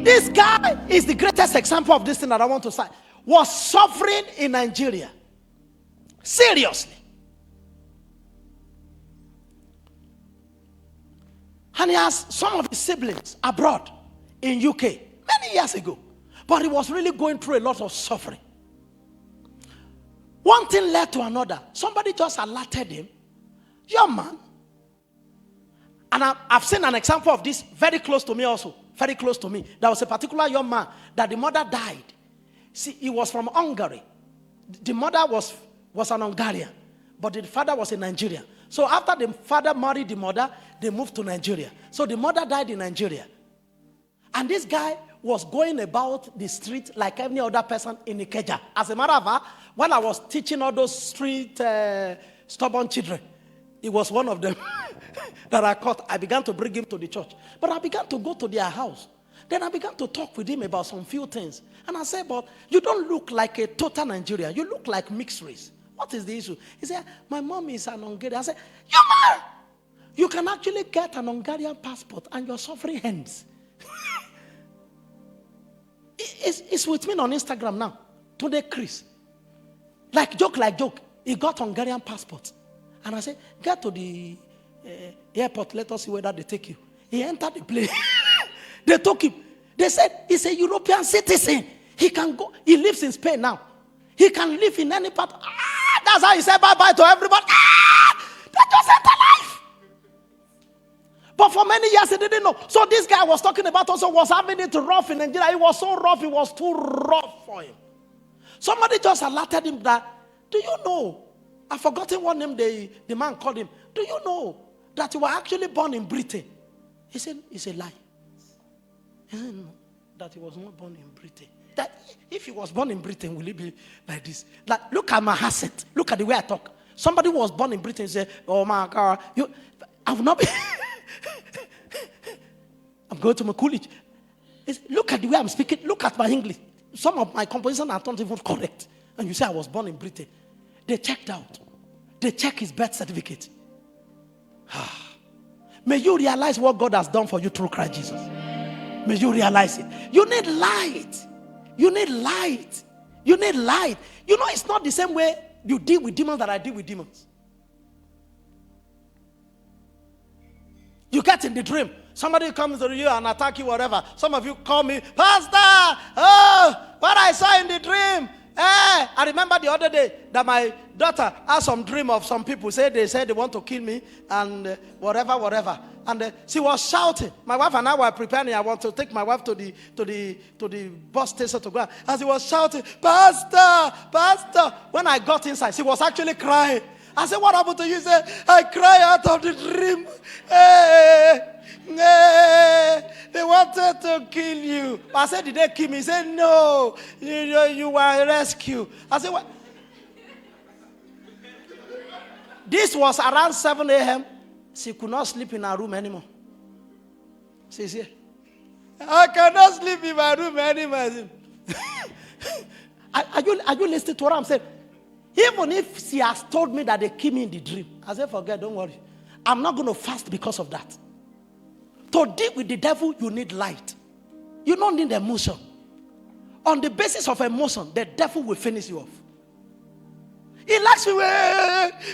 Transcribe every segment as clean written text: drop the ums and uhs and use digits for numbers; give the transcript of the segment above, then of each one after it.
This guy is the greatest example of this thing that I want to say. Was suffering in Nigeria. Seriously. And he has some of his siblings abroad in UK many years ago. But he was really going through a lot of suffering. One thing led to another. Somebody just alerted him. Young man. And I've seen an example of this very close to me also. Very close to me. There was a particular young man that the mother died. See, he was from Hungary. The mother was an Hungarian. But the father was a Nigerian. So after the father married the mother, they moved to Nigeria. So the mother died in Nigeria. And this guy was going about the street like any other person in Ikeja. As a matter of fact, when I was teaching all those street stubborn children, he was one of them that I caught. I began to bring him to the church. But I began to go to their house. Then I began to talk with him about some few things. And I said, but you don't look like a total Nigerian. You look like mixed race. What is the issue? He said, my mom is an Hungarian. I said, you man, you can actually get an Hungarian passport and your suffering ends. It's with me on Instagram now. Today, Chris. Like joke. He got Hungarian passport. And I said, get to the airport. Let us see whether they take you. He entered the plane. They took him. They said, he's a European citizen. He can go. He lives in Spain now. He can live in any part. That's how he said bye-bye to everybody. They just enter life. But for many years, he didn't know. So this guy was talking about also was having it rough in Nigeria. It was so rough. It was too rough for him. Somebody just alerted him that, do you know? I've forgotten what name the man called him. Do you know that you were actually born in Britain? He said, it's a lie. He said, no, that he was not born in Britain. That if he was born in Britain, will he be like this? Like, look at my accent. Look at the way I talk. Somebody who was born in Britain say, oh my God, I will not be. I'm going to my college. Look at the way I'm speaking. Look at my English. Some of my compositions are not even correct. And you say I was born in Britain. They checked out. They checked his birth certificate. May you realize what God has done for you through Christ Jesus. May you realize it. You need light. You need light. You need light. You know, it's not the same way you deal with demons that I deal with demons. You get in the dream. Somebody comes to you and attack you, whatever. Some of you call me, Pastor, oh, what I saw in the dream. I remember the other day that my daughter had some dream of some people. They said they want to kill me and whatever. And she was shouting. My wife and I were preparing. I want to take my wife to the bus station to go. As she was shouting, Pastor. When I got inside, she was actually crying. I said, what happened to you? She said, I cry out of the dream. They wanted to kill you. I said, did they kill me? He said, no. You were rescued. I said, what? This was around 7 a.m. She could not sleep in her room anymore. She's here. I cannot sleep in my room anymore. Are you listening to what I'm saying? Even if she has told me that they killed me in the dream, I said, forget, don't worry. I'm not going to fast because of that. To deal with the devil, you need light. You don't need emotion. On the basis of emotion, the devil will finish you off. He likes me.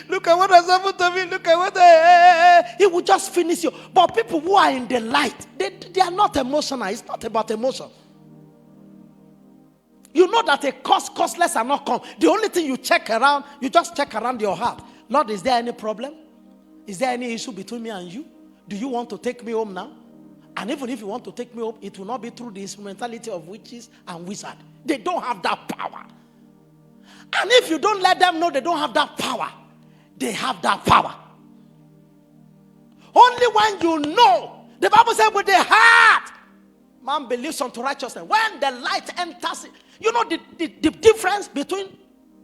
Look at what has happened to me. Look at what he will just finish you. But people who are in the light, they are not emotional. It's not about emotion. You know that a costless are not come. The only thing you check around, you just check around your heart. Lord, is there any problem? Is there any issue between me and you? Do you want to take me home now? And even if you want to take me home, it will not be through the instrumentality of witches and wizards. They don't have that power. And if you don't let them know they don't have that power, they have that power. Only when you know, the Bible says with the heart, man believes unto righteousness. When the light enters, you know the difference between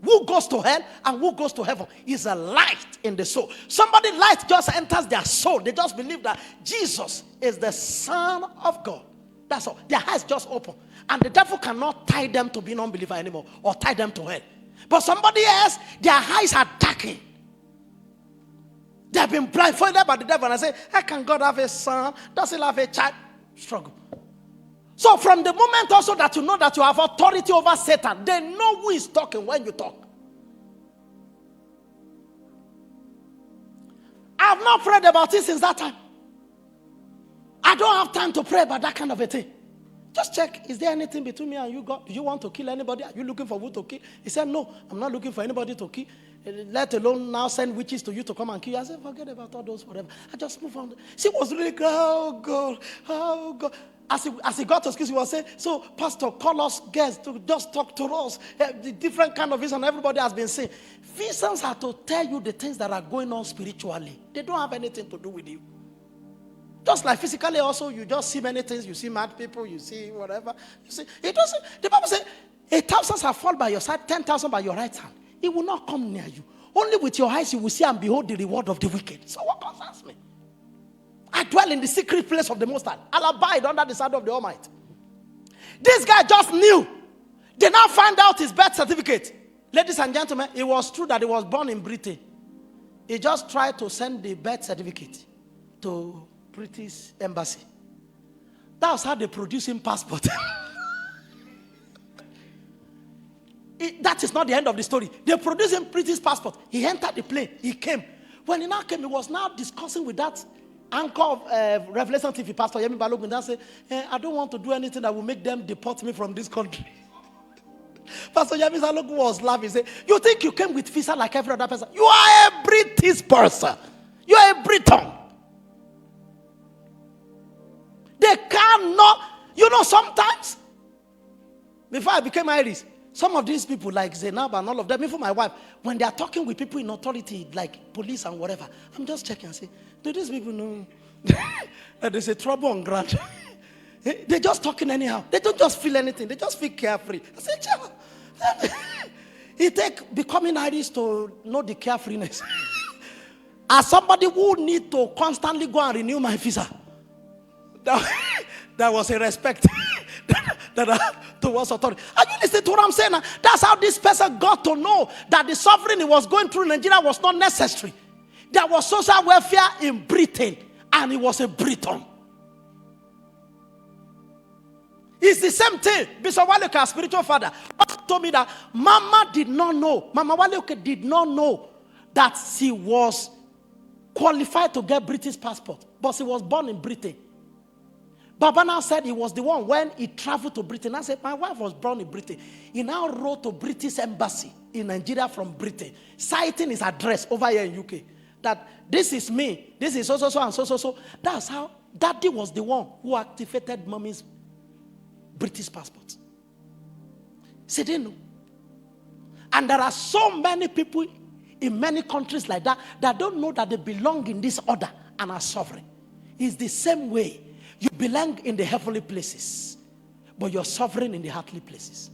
who goes to hell and who goes to heaven is a light in the soul. Somebody light just enters their soul. They just believe that Jesus is the Son of God. That's all. Their eyes just open. And the devil cannot tie them to be an unbeliever anymore or tie them to hell. But somebody else, their eyes are darkened. They have been blindfolded by the devil. And I say, how can God have a son? Does he have a child? Struggle. So from the moment also that you know that you have authority over Satan, they know who is talking when you talk. I have not prayed about it since that time. I don't have time to pray about that kind of a thing. Just check, is there anything between me and you, God? Do you want to kill anybody? Are you looking for who to kill? He said, no, I'm not looking for anybody to kill. Let alone now send witches to you to come and kill you. I said, forget about all those, whatever. I just move on. She was really, oh God. As he got to school, he was saying, so pastor, call us guests to just talk to us. The different kind of vision everybody has been saying. Visions are to tell you the things that are going on spiritually. They don't have anything to do with you. Just like physically also, you just see many things. You see mad people, you see whatever. You see, it doesn't, the Bible says, 1,000 shall fall by your side, 10,000 by your right hand. It will not come near you. Only with your eyes you will see and behold the reward of the wicked. So what concerns me? I dwell in the secret place of the Most High. I'll abide under the shadow of the Almighty. This guy just knew. They now find out his birth certificate. Ladies and gentlemen, it was true that he was born in Britain. He just tried to send the birth certificate to British embassy. That's how they produce him passport. That is not the end of the story. They produced him British passport. He entered the plane. He came. When he now came, he was now discussing with that anchor of Revelation TV, Pastor Yemi Balogun, and said, I don't want to do anything that will make them deport me from this country. Pastor Yemi Balogun was laughing. He said, you think you came with visa like every other person? You are a British person. You are a Briton. They cannot, sometimes, before I became Irish, some of these people like Zainab and all of them, even my wife, when they are talking with people in authority, like police and whatever, I'm just checking and say, do these people know that there's a trouble on ground? They're just talking anyhow. They don't just feel anything. They just feel carefree. I say, child, it takes becoming Irish to know the carefreeness. As somebody who need to constantly go and renew my visa, that was a respect that I have towards authority. Are you listening to what I'm saying? That's how this person got to know that the suffering he was going through in Nigeria was not necessary. There was social welfare in Britain, and he was a Briton. It's the same thing. Bishop Waleke, our spiritual father, told me that Mama did not know. Mama Waleke did not know that she was qualified to get British passport, but she was born in Britain. Baba now said he was the one when he traveled to Britain. I said, my wife was born in Britain. He now wrote to British embassy in Nigeria from Britain, citing his address over here in UK. That this is me, this is so and so. That's how Daddy was the one who activated Mommy's British passport. She didn't know. And there are so many people in many countries like that that don't know that they belong in this order and are sovereign. It's the same way. You belong in the heavenly places, but you're sovereign in the earthly places.